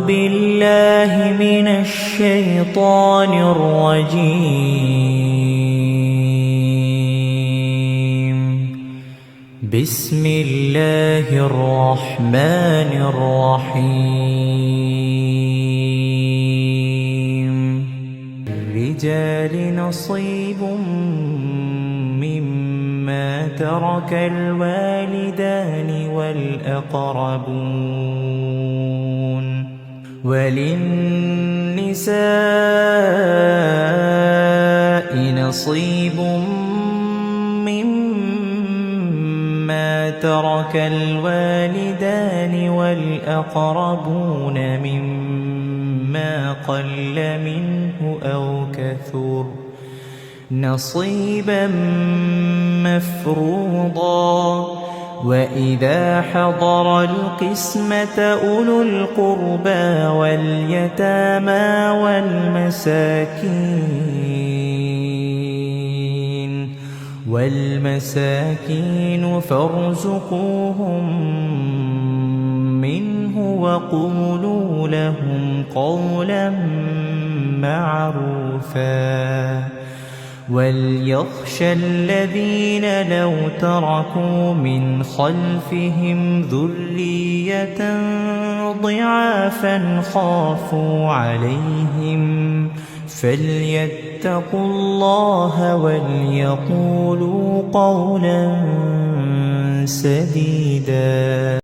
بالله من الشيطان الرجيم. بسم الله الرحمن الرحيم. للرجال نصيب مما ترك الوالدان والأقربون، وللنساء نصيب مما ترك الوالدان والأقربون مما قل منه أو كثر نصيبا مفروضا. وإذا حضر القسمة أولو القربى واليتامى والمساكين فارزقوهم منه وقولوا لهم قولا معروفا. وليخشى الذين لو تركوا من خلفهم ذرية ضعافا خافوا عليهم فليتقوا الله وليقولوا قولا سديدا.